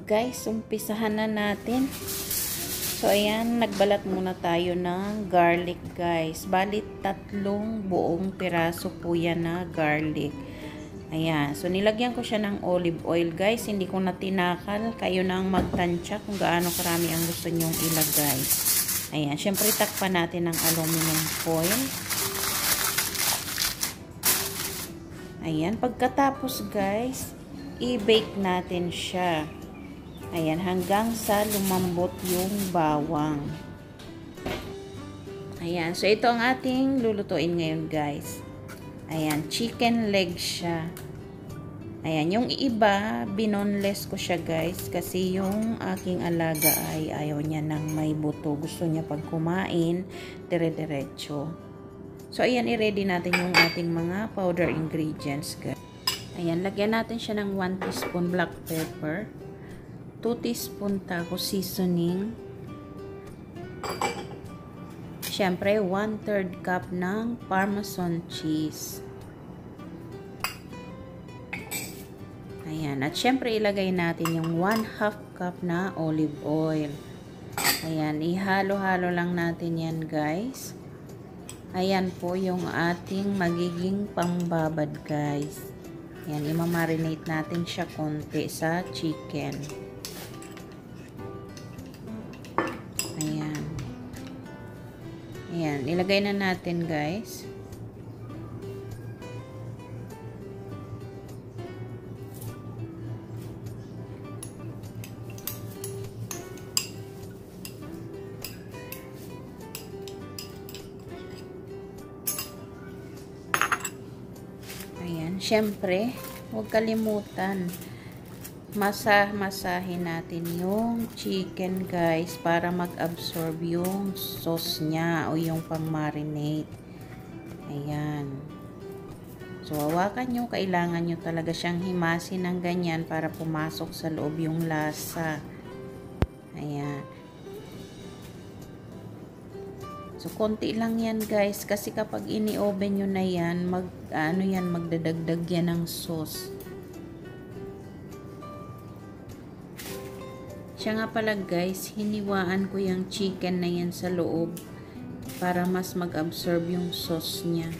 guys, umpisahan na natin. So ayan, nagbalat muna tayo ng garlic guys. Balit 3 buong piraso po yan na garlic. Ayan, so nilagyan ko siya ng olive oil guys. Hindi ko na tinakal. Kayo na ang magtansya kung gaano karami ang gusto nyong ilagay. Ayan, syempre takpan natin ng aluminum foil. Ayan, pagkatapos guys, i-bake natin siya. Ayan, hanggang sa lumambot yung bawang. Ayan, so ito ang ating lulutuin ngayon guys. Ayan, chicken leg siya. Ayan, yung iba, binoneless ko siya guys. Kasi yung aking alaga ay ayaw niya ng may buto. Gusto niya pag kumain, dire-diretso. So ayan, i-ready natin yung ating mga powder ingredients guys. Ayan, lagyan natin siya ng 1 teaspoon black pepper. 2 teaspoon taco seasoning. Siyempre, 1/3 cup ng Parmesan cheese. Ayan. At siyempre, ilagay natin yung 1/2 cup na olive oil. Ayan. Ihalo-halo lang natin yan, guys. Ayan po yung ating magiging pangbabad, guys. Ayan. Imamarinate natin siya konti sa chicken. Ayan. Ayan. Ilagay na natin guys. Ayan. Siyempre, huwag kalimutan. Masahin natin yung chicken guys para mag-absorb yung sauce niya o yung pang-marinate. Ayan. So, hawakan nyo. Kailangan nyo talaga siyang himasin ng ganyan para pumasok sa loob yung lasa. Ayan. So, konti lang yan guys kasi kapag ini-oven nyo na yan, magdadagdag yan ng sauce. Siya nga pala guys, hiniwaan ko yung chicken na yan sa loob para mas mag-absorb yung sauce niya.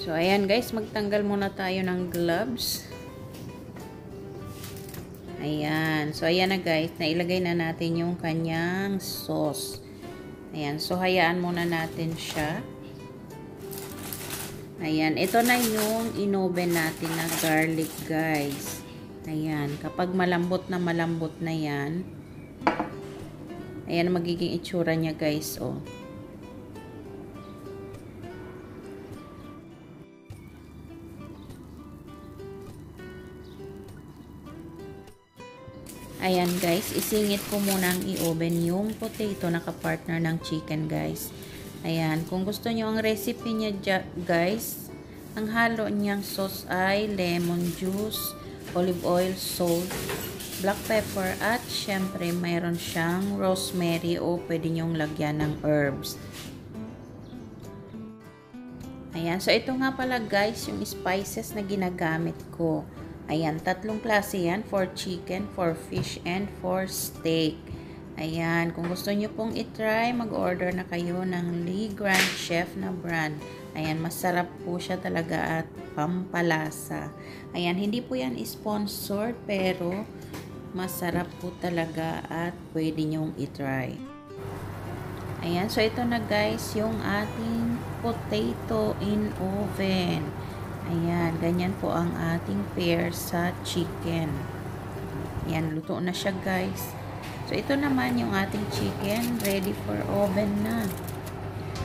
So, ayan guys, magtanggal muna tayo ng gloves. Ayan. So, ayan na guys, nailagay na natin yung kanyang sauce. Ayan. So, hayaan muna natin siya. Ayan. Ito na yung inoven natin na garlic guys. Ayan. Kapag malambot na yan. Ayan magiging itsura niya guys. Oh. Ayan guys, isingit ko muna ang i-oven yung potato na kapartner ng chicken guys. Ayan, kung gusto nyo ang recipe niya guys, ang halo niyang sauce ay lemon juice, olive oil, salt, black pepper, at syempre mayroon siyang rosemary o pwede nyong lagyan ng herbs. Ayan, so ito nga pala guys yung spices na ginagamit ko. Ayan, 3 klase yan, for chicken, for fish, and for steak. Ayan, kung gusto nyo pong itry, mag-order na kayo ng Lee Grand Chef na brand. Ayan, masarap po siya talaga at pampalasa. Ayan, hindi po yan sponsored, pero masarap po talaga at pwede nyong itry. Ayan, so ito na guys yung ating potato in oven. Ayan, ganyan po ang ating pair sa chicken. Ayan, luto na siya guys. So ito naman yung ating chicken, ready for oven na.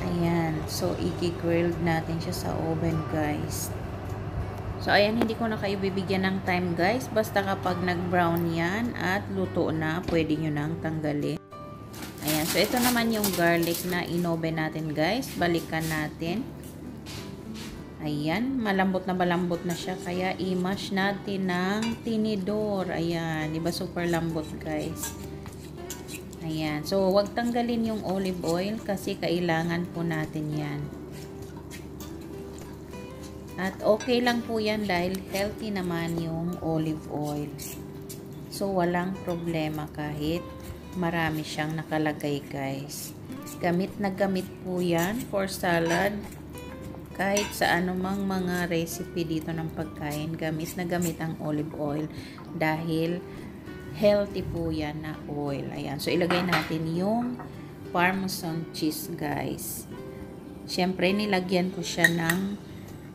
Ayan, so i-grilled natin siya sa oven guys. So ayan, hindi ko na kayo bibigyan ng time guys. Basta kapag nag-brown yan at luto na, pwede nyo nang tanggalin. Ayan, so ito naman yung garlic na inoven natin guys. Balikan natin. Ayan, malambot na siya. Kaya i-mash natin ng tinidor. Ayan, diba super lambot guys. Ayan, so wag tanggalin yung olive oil kasi kailangan po natin yan. At okay lang po yan dahil healthy naman yung olive oil. So walang problema kahit marami siyang nakalagay guys. Gamit na gamit po yan for salad. Kahit sa anumang mga recipe dito ng pagkain, gamit na gamit ang olive oil dahil healthy po yan na oil. Ayan, so ilagay natin yung Parmesan cheese guys. Siyempre nilagyan ko siya ng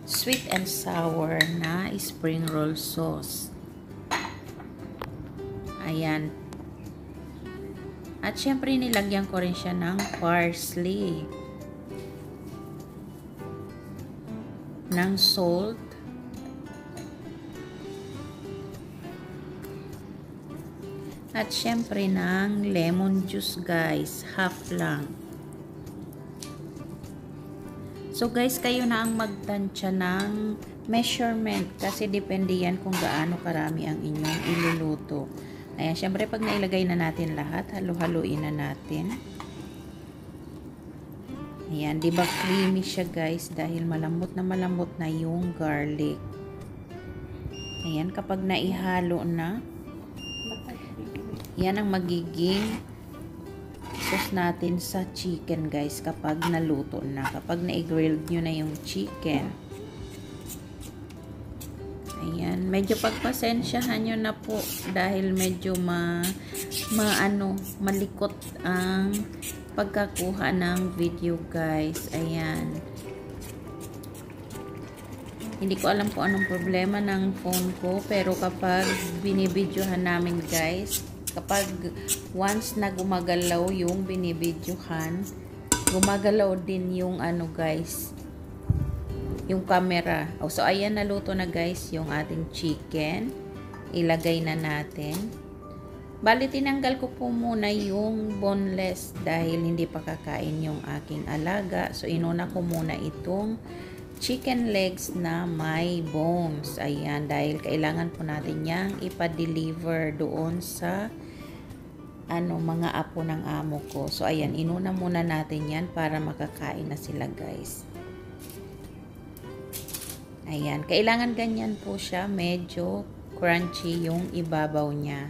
sweet and sour na spring roll sauce. Ayan. At syempre nilagyan ko rin siya ng parsley, ng salt, at syempre ng lemon juice guys, half lang. So guys, kayo na ang magtansya ng measurement kasi depende yan kung gaano karami ang inyong iluluto. Ayan, syempre pag nailagay na natin lahat, halo-haluin na natin. Ayan, diba creamy siya guys dahil malambot na yung garlic. Ayan, kapag naihalo na, yan ang magiging sauce natin sa chicken guys kapag naluto na. Kapag na-grilled nyo na yung chicken. Ayan, medyo pagpasensyahan nyo na po dahil medyo malikot ang pagkakuha ng video guys. Ayan. Hindi ko alam kung anong problema ng phone ko pero kapag binibidyohan namin guys, kapag once na gumagalaw yung binibidyohan, gumagalaw din yung ano guys, yung camera. So ayan, naluto na guys yung ating chicken. Ilagay na natin. Bali tinanggal ko po muna yung boneless dahil hindi pa kakain yung aking alaga. So inuna ko muna itong chicken legs na may bones. Ayan, dahil kailangan po natin yang ipa-deliver doon sa mga apo ng amo ko. So ayan, inuna muna natin yan para makakain na sila guys. Ayan, kailangan ganyan po siya, medyo crunchy yung ibabaw niya.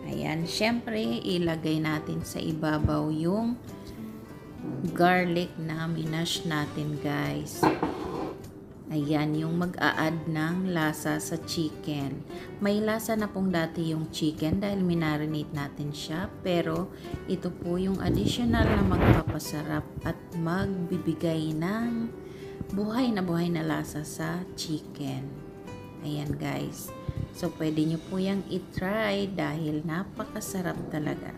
Ayan, syempre ilagay natin sa ibabaw yung garlic na minash natin guys. Ayan, yung mag-a-add ng lasa sa chicken. May lasa na pong dati yung chicken dahil minarinate natin siya. Pero ito po yung additional na magpapasarap at magbibigay ng buhay na lasa sa chicken. Ayan guys. So pwede nyo po yung itry dahil napakasarap talaga.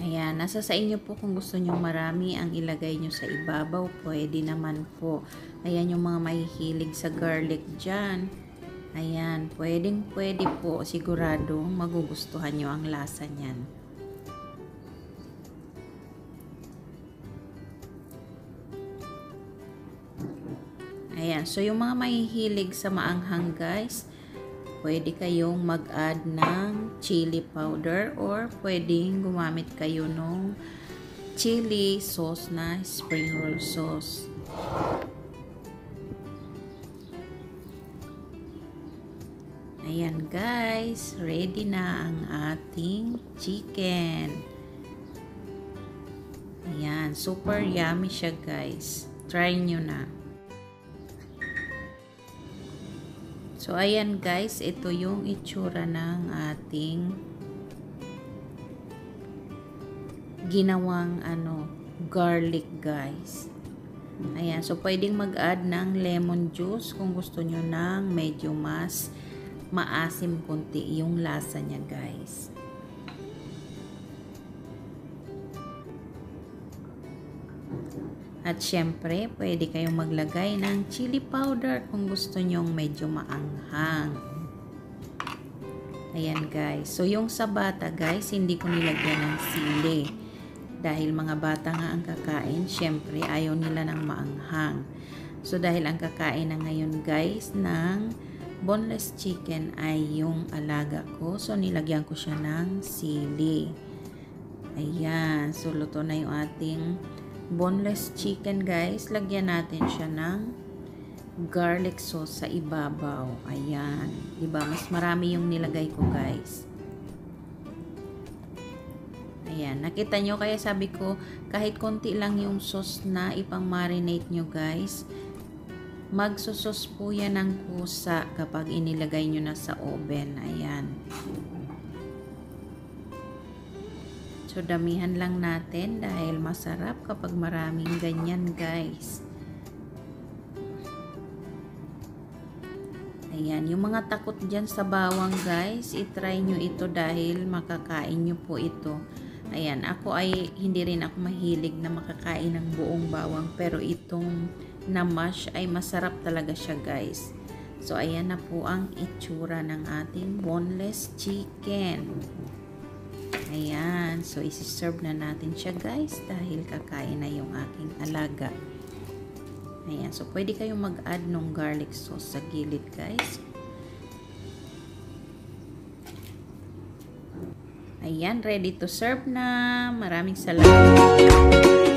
Ayan, nasa sa inyo po kung gusto nyo marami ang ilagay nyo sa ibabaw, pwede naman po. Ayan yung mga mahihilig sa garlic dyan. Ayan, pwede po. Siguradong magugustuhan nyo ang lasa nyan. Ayan, so yung mga mahihilig sa maanghang guys, pwede kayong mag-add ng chili powder or pwedeng gumamit kayo ng chili sauce na spring roll sauce. Ayan guys, ready na ang ating chicken. Ayan, super yummy siya guys. Try nyo na. So, ayan guys, ito yung itsura ng ating ginawang garlic guys. Ayan, so pwedeng mag-add ng lemon juice kung gusto nyo ng medyo mas maasim konti yung lasa niya guys. At syempre, pwede kayong maglagay ng chili powder kung gusto nyong medyo maanghang. Ayan guys. So yung sa bata guys, hindi ko nilagyan ng sili. Dahil mga bata nga ang kakain, syempre ayaw nila ng maanghang. So dahil ang kakain na ngayon guys ng boneless chicken ay yung alaga ko. So nilagyan ko siya ng sili. Ayan. So luto na yung ating boneless chicken guys. Lagyan natin siya ng garlic sauce sa ibabaw. Ayan. Diba? Mas marami yung nilagay ko guys. Ayan. Nakita nyo, kaya sabi ko kahit konti lang yung sauce na ipang-marinate nyo guys. Magsusos po yan ng kusa kapag inilagay nyo na sa oven. Ayan. So, damihan lang natin dahil masarap kapag maraming ganyan guys. Ayan, yung mga takot dyan sa bawang guys, itry nyo ito dahil makakain nyo po ito. Ayan, ako ay hindi rin ako mahilig na makakain ng buong bawang, pero itong na-mash ay masarap talaga siya guys. So, ayan na po ang itsura ng ating boneless chicken. Ayan, so isi-serve na natin siya guys dahil kakain na yung aking alaga. Ayan, so pwede kayong mag-add ng garlic sauce sa gilid guys. Ayan, ready to serve na. Maraming salamat.